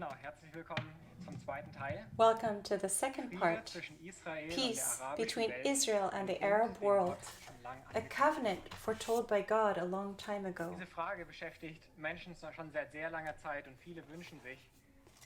Genau, herzlich willkommen zum zweiten Teil. Welcome to the second Friede part, zwischen Israel und der peace arabischen between Welt, Israel and ein the Bund, Arab den world, Gott schon lang a angekündigt covenant foretold by God a long time hat. ago. Diese Frage beschäftigt Menschen schon seit sehr langer Zeit und viele wünschen sich,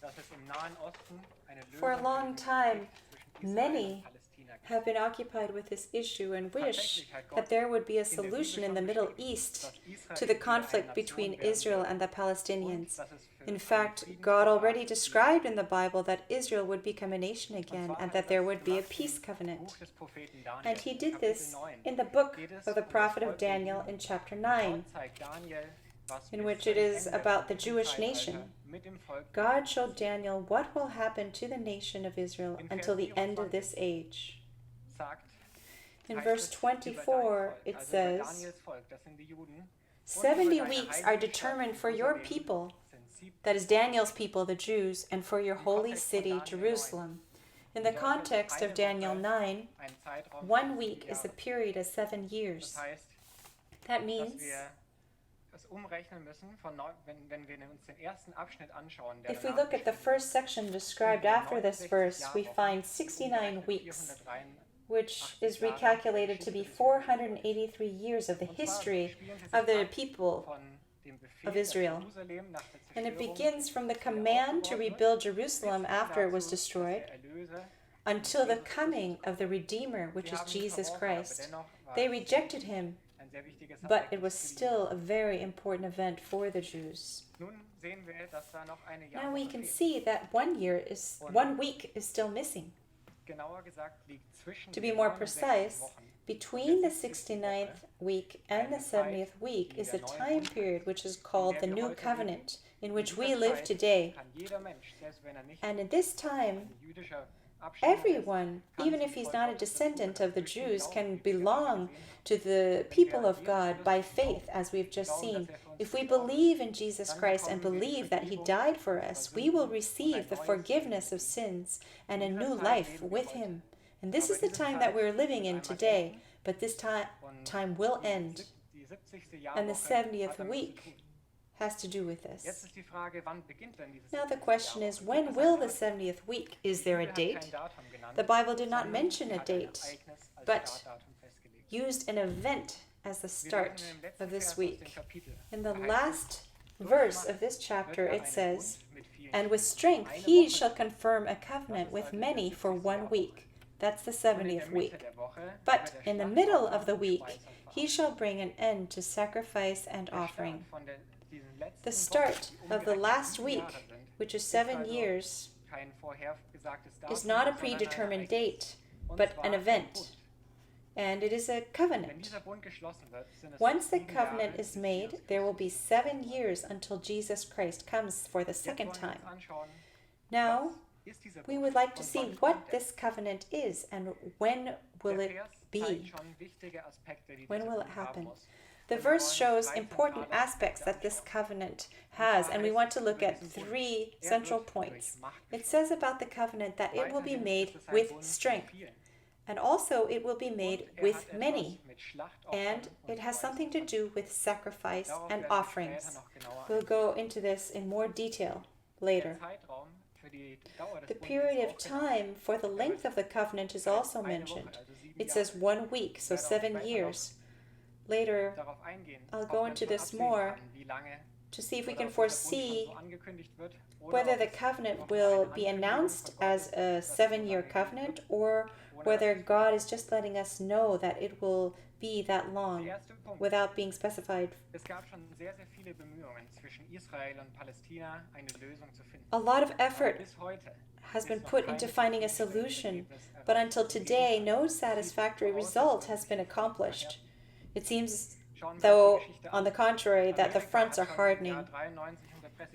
dass es im Nahen Osten eine For a Lösung für long den time, Konflikt zwischen Israel many und Palästina gibt. have been occupied with this issue and wish Tatsächlich hat that Gott there would be a in der Bibel solution in schon the Middle bestimmt, East dass Israel to the wieder eine conflict Nation between werden Israel wird and the und Palestinians. dass es für In einen fact, God Friedensvertrag already geben described in wird. the Bible that Israel would become a nation Und again zwar and hat er that there das would be a gemacht peace im covenant. Buch des Propheten Daniel. And he In did Kapitel this 9 in the book geht es of the das prophet of Volk der Daniel Juden. in chapter Und 9, dort zeigt Daniel, was in bis which zu it dem is Ende about the vom Jewish Zeitalter nation. mit dem Volk der God Juden showed passiert. Daniel what will happen to the nation of Israel In until Vers the end of this 24 age. sagt, In heißt verse es über dein 24, Volk, it also über says, Daniels Volk, das sind die Juden, und über 70 deine weeks heilige are Stadt determined for your Jerusalem people, sind 70 that is Daniel's people, the Jews, and for your Im holy Kontext von city, Daniel 9 Jerusalem. In the bedeutet context eine of Daniel Woche 9, ein Zeitraum 1 von week 7 is a Jahren. period of 7 Das years. heißt, That dass means wir es umrechnen müssen, wenn wir uns den ersten Abschnitt anschauen, der if we danach look at the beschrieben first wird, section described after this verse, we find 69 weeks, which is recalculated to be 483 years of the history of the people of Israel. And it begins from the command to rebuild Jerusalem after it was destroyed until the coming of the Redeemer, which is Jesus Christ. They rejected him, but it was still a very important event for the Jews. Now we can see that 1 week is still missing. To be more precise, between the 69th week and the 70th week is a time period which is called the New Covenant, in which we live today. And in this time, everyone, even if he's not a descendant of the Jews, can belong to the people of God by faith, as we've just seen. If we believe in Jesus Christ and believe that he died for us, we will receive the forgiveness of sins and a new life with him. And this is the time that we're living in today, but this time will end. And the 70th week has to do with this. Now the question is, when will the 70th week? Is there a date? The Bible did not mention a date, but used an event as the start of this week. In the last verse of this chapter it says, "And with strength he shall confirm a covenant with many for 1 week." That's the 70th week. But in the middle of the week he shall bring an end to sacrifice and offering. The start of the last week, which is 7 years, is not a predetermined date, but an event. And it is a covenant. Once the covenant is made, there will be 7 years until Jesus Christ comes for the second time. Now, we would like to see what this covenant is and when will it be? When will it happen? The verse shows important aspects that this covenant has, and we want to look at 3 central points. It says about the covenant that it will be made with strength, and also it will be made with many, and it has something to do with sacrifice and offerings. We'll go into this in more detail later. The period of time for the length of the covenant is also mentioned. It says 1 week, so 7 years. Later, I'll go into this more to see if we can foresee whether the covenant will be announced as a 7-year covenant or whether God is just letting us know that it will be that long without being specified. A lot of effort has been put into finding a solution, but until today, no satisfactory result has been accomplished. It seems, though, on the contrary, that the fronts are hardening.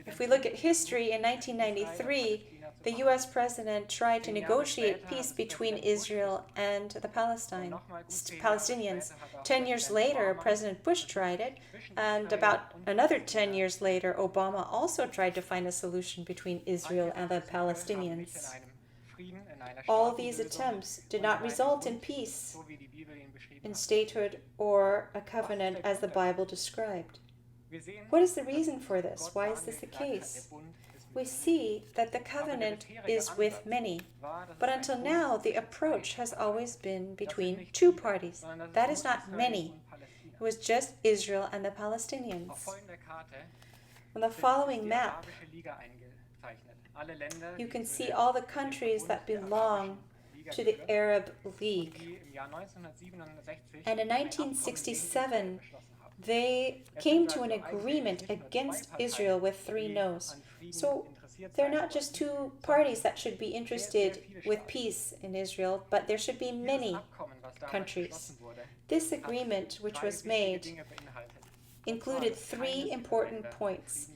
If we look at history, in 1993, the U.S. president tried to negotiate peace between Israel and the Palestinians. 10 years later, President Bush tried it, and about another 10 years later, Obama also tried to find a solution between Israel and the Palestinians. All these attempts did not result in peace, in statehood, or a covenant as the Bible described. What is the reason for this? Why is this the case? we see that the covenant is with many. But until now, the approach has always been between two parties. That is not many. It was just Israel and the Palestinians. On the following map, you can see all the countries that belong to the Arab League. And in 1967, they came to an agreement against Israel with 3 no's. So they're not just two parties that should be interested with peace in Israel, but there should be many countries. This agreement, which was made, included 3 important points: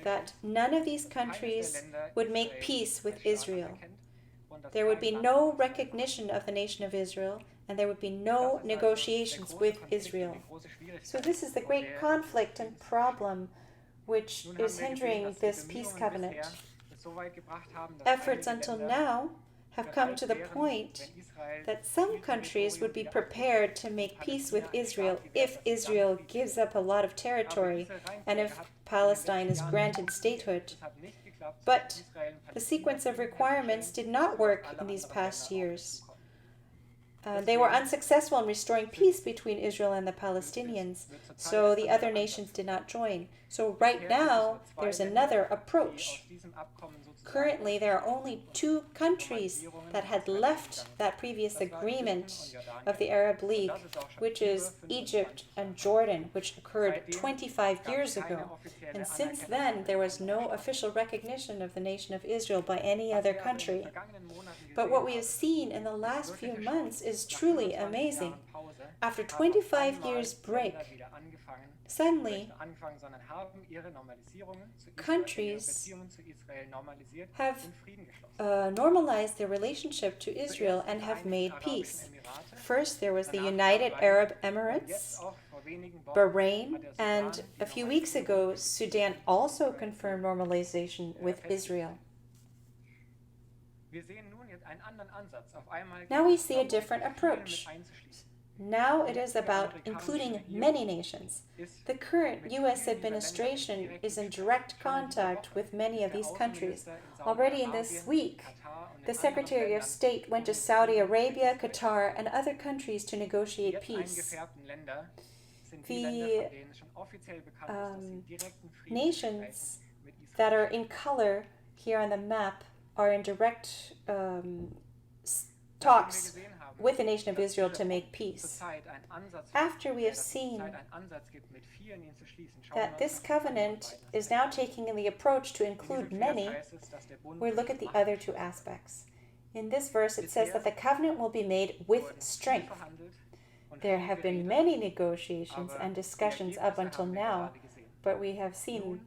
that none of these countries would make peace with Israel. There would be no recognition of the nation of Israel, and there would be no negotiations with Israel. So this is the great conflict and problem which is hindering this peace covenant. Efforts until now have come to the point that some countries would be prepared to make peace with Israel if Israel gives up a lot of territory and if Palestine is granted statehood. But the sequence of requirements did not work in these past years. They were unsuccessful in restoring peace between Israel and the Palestinians, so the other nations did not join. So right now, there's another approach. Currently, there are only 2 countries that had left that previous agreement of the Arab League, which is Egypt and Jordan, which occurred 25 years ago. And since then, there was no official recognition of the nation of Israel by any other country. But what we have seen in the last few months is truly amazing. After 25 years break, suddenly, countries have normalized their relationship to Israel and have made peace. First, there was the United Arab Emirates, Bahrain, and a few weeks ago, Sudan also confirmed normalization with Israel. Now we see a different approach. Now it is about including many nations. The current U.S. administration is in direct contact with many of these countries. Already in this week, the Secretary of State went to Saudi Arabia, Qatar, and other countries to negotiate peace. The nations that are in color here on the map are in direct talks with the nation of Israel to make peace. After we have seen that this covenant is now taking the approach to include many, we look at the other 2 aspects. In this verse, it says that the covenant will be made with strength. There have been many negotiations and discussions up until now, but we have seen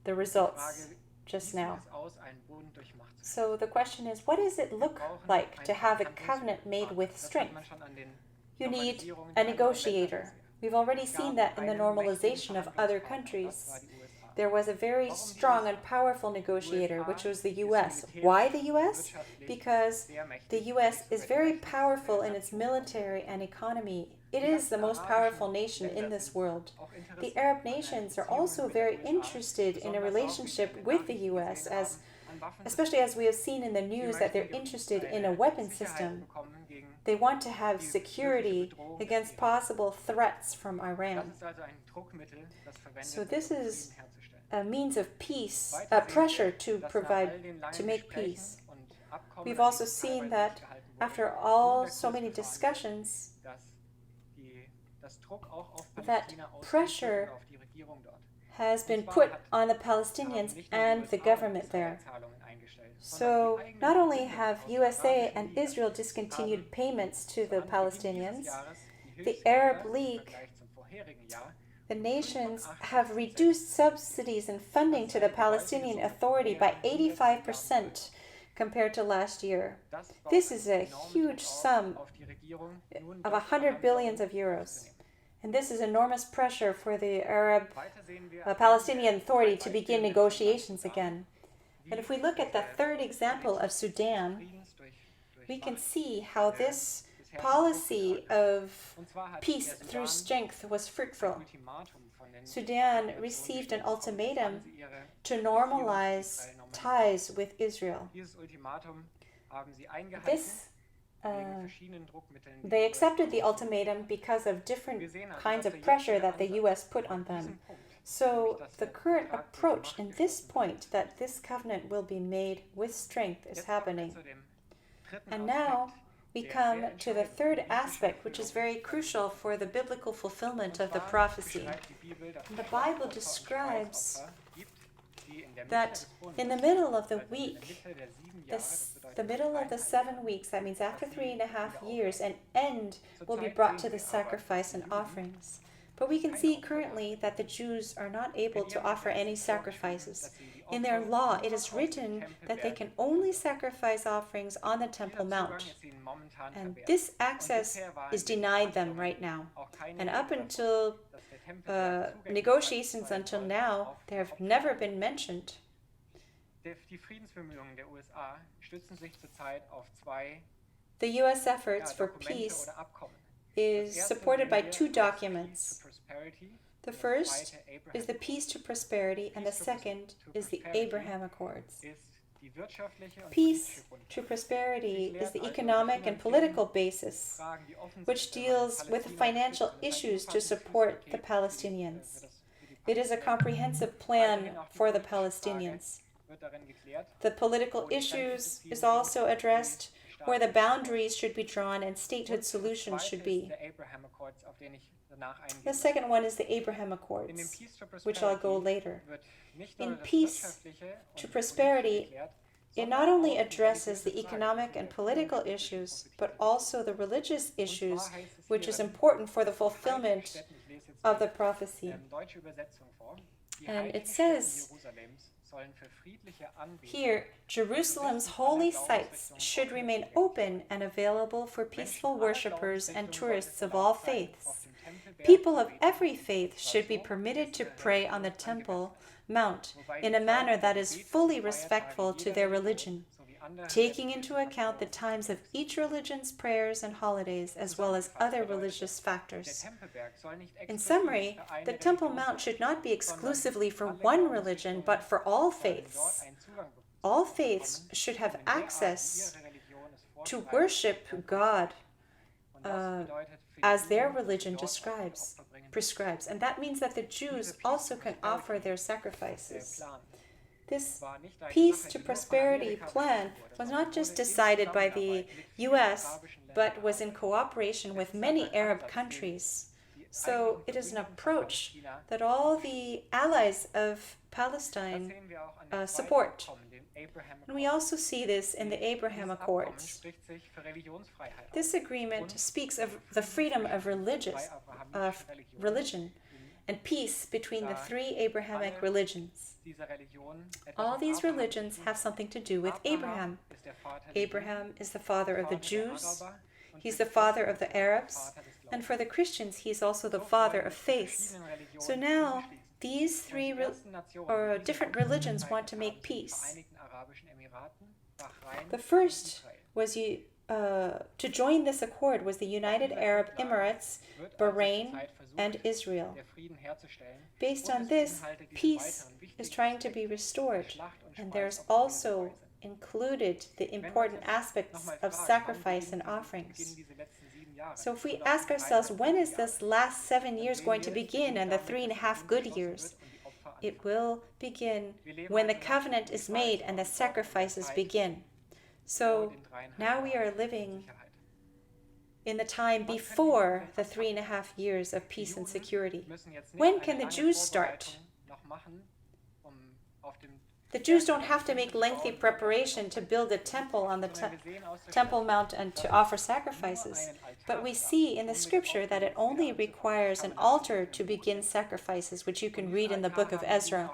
the results just now. So the question is, what does it look like to have a covenant made with strength? You need a negotiator. We've already seen that in the normalization of other countries. There was a very strong and powerful negotiator, which was the U.S. Why the U.S.? Because the U.S. is very powerful in its military and economy. It is the most powerful nation in this world. The Arab nations are also very interested in a relationship with the U.S., especially as we have seen in the news that they're interested in a weapon system. They want to have security against possible threats from Iran. So this is a means of peace, a pressure to make peace. We've also seen that after so many discussions, that pressure has been put on the Palestinians and the government there. So not only have USA and Israel discontinued payments to the Palestinians, the Arab League, the nations have reduced subsidies and funding to the Palestinian Authority by 85% compared to last year. This is a huge sum of 100 billions of euros. And this is enormous pressure for the Palestinian Authority to begin negotiations again. And if we look at the 3rd example of Sudan, we can see how this policy of peace through strength was fruitful. Sudan received an ultimatum to normalize ties with Israel. Dieses Ultimatum haben sie eingehalten. This They accepted the ultimatum because of different kinds of pressure that the US put on them. So the current approach in this point, that this covenant will be made with strength, is happening. And now we come to the third aspect, which is very crucial for the biblical fulfillment of the prophecy. The Bible describes that in the middle of the week, the middle of the 7 weeks, that means after 3.5 years, an end will be brought to the sacrifice and offerings. But we can see currently that the Jews are not able to offer any sacrifices. In their law, it is written that they can only sacrifice offerings on the Temple Mount. And this access is denied them right now. And up until negotiations until now, they have never been mentioned. The U.S. efforts for peace is supported by 2 documents. The first is the Peace to Prosperity, and the second is the Abraham Accords. Peace to Prosperity is the economic and political basis, which deals with financial issues to support the Palestinians. It is a comprehensive plan for the Palestinians. The political issues is also addressed, where the boundaries should be drawn and statehood solutions should be. The second one is the Abraham Accords, which I'll go later. In Peace to Prosperity, it not only addresses the economic and political issues, but also the religious issues, which is important for the fulfillment of the prophecy. And it says here, Jerusalem's holy sites should remain open and available for peaceful worshippers and tourists of all faiths. People of every faith should be permitted to pray on the Temple Mount in a manner that is fully respectful to their religion, taking into account the times of each religion's prayers and holidays, as well as other religious factors. In summary, the Temple Mount should not be exclusively for one religion, but for all faiths. All faiths should have access to worship God as their religion prescribes. And that means that the Jews also can offer their sacrifices. This Peace to Prosperity plan was not just decided by the U.S., but was in cooperation with many Arab countries. So it is an approach that all the allies of Palestine support. And we also see this in the Abraham Accords. This agreement speaks of the freedom of religion and peace between the 3 Abrahamic religions. All these religions have something to do with Abraham. Abraham is the father of the Jews, he's the father of the Arabs, and for the Christians, he's also the father of faiths. So now, these 3 different religions want to make peace. The first was to join this accord was the United Arab Emirates, Bahrain, and Israel. Based on this, peace is trying to be restored, and there's also included the important aspects of sacrifice and offerings. So if we ask ourselves, when is this last 7 years going to begin and the 3.5 good years? It will begin when the covenant is made and the sacrifices begin. So now we are living in the time before the 3.5 years of peace and security. When can the Jews start? The Jews don't have to make lengthy preparation to build a temple on the Temple Mount and to offer sacrifices. But we see in the scripture that it only requires an altar to begin sacrifices, which you can read in the book of Ezra.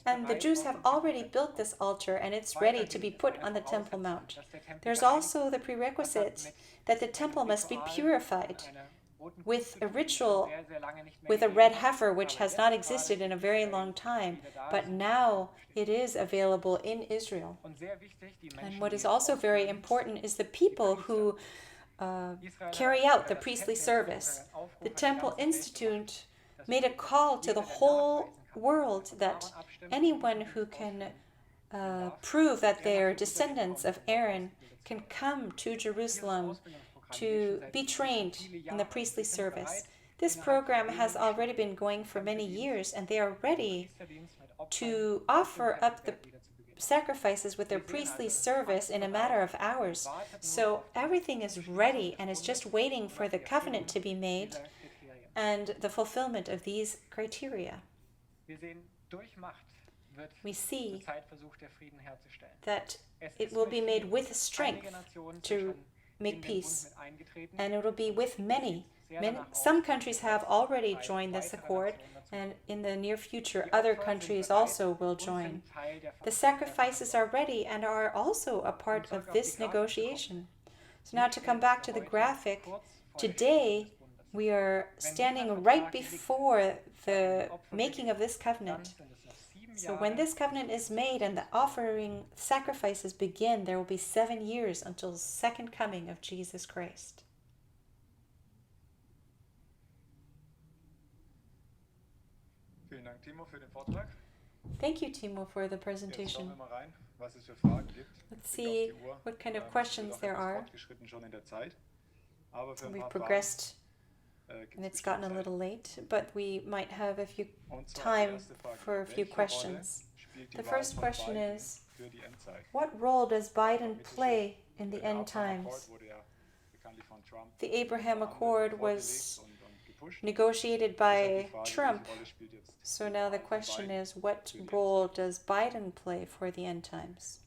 And the Jews have already built this altar, and it's ready to be put on the Temple Mount. There's also the prerequisite that the temple must be purified with a ritual, with a red heifer, which has not existed in a very long time, but now it is available in Israel. And what is also very important is the people who carry out the priestly service. The Temple Institute made a call to the whole world that anyone who can prove that they're descendants of Aaron can come to Jerusalem to be trained in the priestly service. This program has already been going for many years, and they are ready to offer up the sacrifices with their priestly service in a matter of hours. So everything is ready and is just waiting for the covenant to be made and the fulfillment of these criteria. We see that it will be made with strength to make peace, and it will be with many. Some countries have already joined this accord, and in the near future, other countries also will join. The sacrifices are ready and are also a part of this negotiation. So now to come back to the graphic, today we are standing right before the making of this covenant. So when this covenant is made and the offering sacrifices begin, there will be 7 years until the second coming of Jesus Christ. Thank you, Timo, for the presentation. Let's see what kind of questions there are. We've progressed, and it's gotten a little late, but we might have a few time for a few questions. The first question is, what role does Biden play in the end times? The Abraham Accord was negotiated by Trump. So now the question is, what role does Biden play for the end times?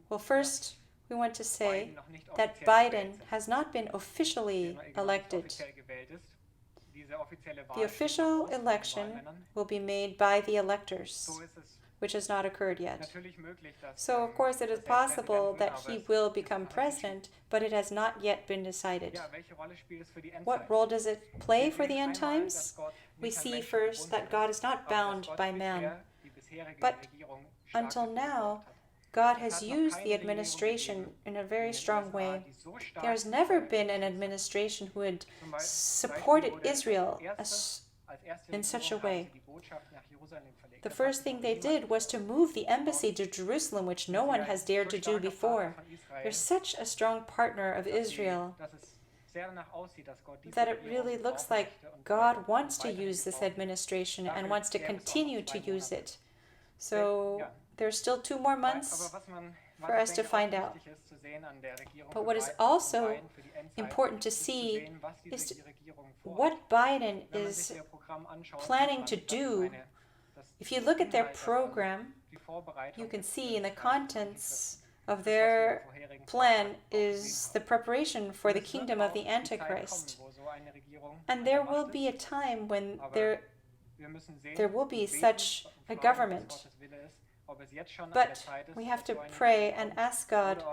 Well, first, we want to say that Biden has not been officially elected. The official election will be made by the electors, which has not occurred yet. So, of course, it is possible that he will become president, but it has not yet been decided. What role does it play for the end times? We see first that God is not bound by man, but until now, God has used the administration in a very strong way. There has never been an administration who had supported Israel in such a way. The first thing they did was to move the embassy to Jerusalem, which no one has dared to do before. They're such a strong partner of Israel that it really looks like God wants to use this administration and wants to continue to use it. So there's still 2 more months for us to find out. But what is also important to see is what Biden is planning to do. If you look at their program, you can see in the contents of their plan is the preparation for the kingdom of the Antichrist. And there will be a time when there will be such a government. But we have to pray and ask God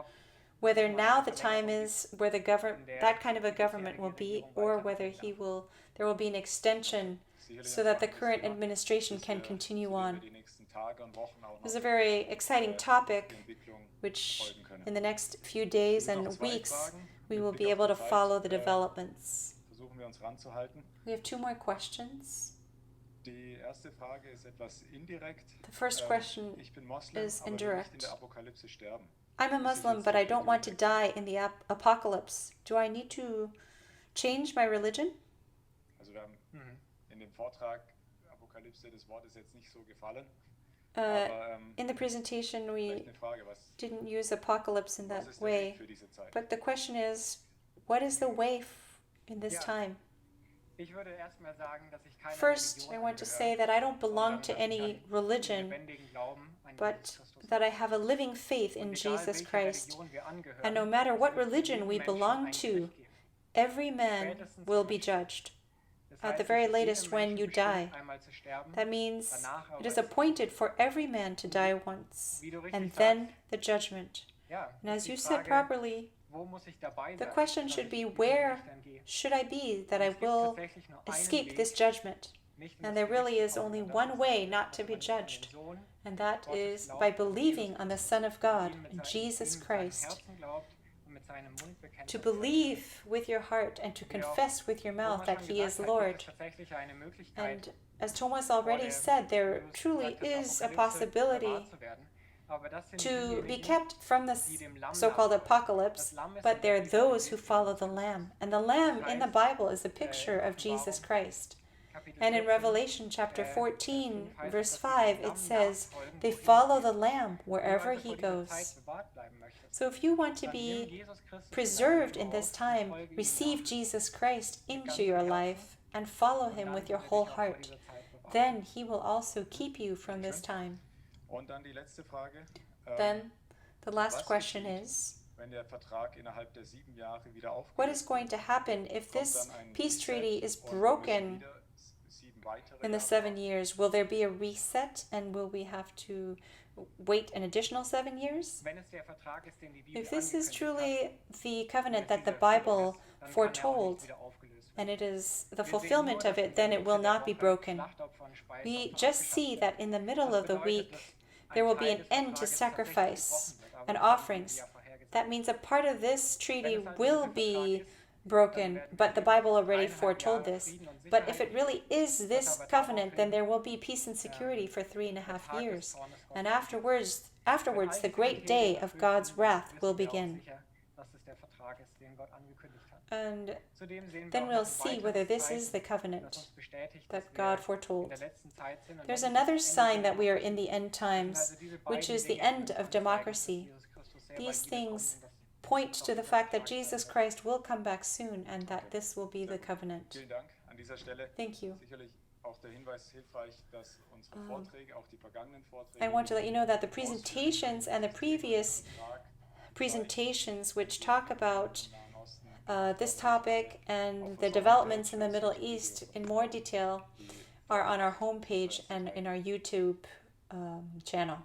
whether now the time is where that kind of a government will be, or whether there will be an extension so that the current administration can continue on. This is a very exciting topic, which in the next few days and weeks we will be able to follow the developments. We have 2 more questions. The first question is indirect. I'm a Muslim, but I don't want to die in the apocalypse. Do I need to change my religion? In the presentation, we didn't use apocalypse in that way. But the question is, what is the way in this time? First, I want to say that I don't belong to any religion, but that I have a living faith in Jesus Christ. And no matter what religion we belong to, every man will be judged. At the very latest, when you die. That means it is appointed for every man to die once, and then the judgment. And as you said properly, the question should be, where should I be that I will escape this judgment? And there really is only one way not to be judged, and that is by believing on the Son of God, Jesus Christ. To believe with your heart and to confess with your mouth that He is Lord. And as Thomas already said, there truly is a possibility to be kept from this so-called apocalypse, but they're those who follow the Lamb. And the Lamb in the Bible is a picture of Jesus Christ. And in Revelation chapter 14, verse 5, it says, they follow the Lamb wherever he goes. So if you want to be preserved in this time, receive Jesus Christ into your life and follow him with your whole heart. Then he will also keep you from this time. Then the last question is, what is going to happen if this peace treaty is broken in the 7 years? Will there be a reset and will we have to wait an additional 7 years? If this is truly the covenant that the Bible foretold, and it is the fulfillment of it, then it will not be broken. We just see that in the middle of the week, there will be an end to sacrifice and offerings. That means a part of this treaty will be broken, but the Bible already foretold this. But if it really is this covenant, then there will be peace and security for 3.5 years. And afterwards, the great day of God's wrath will begin. And then we'll see whether this is the covenant that God foretold. There's another sign that we are in the end times, which is the end of democracy. These things point to the fact that Jesus Christ will come back soon and that this will be the covenant. Thank you. I want to let you know that the presentations and the previous presentations which talk about this topic and the developments in the Middle East in more detail are on our homepage and in our YouTube channel.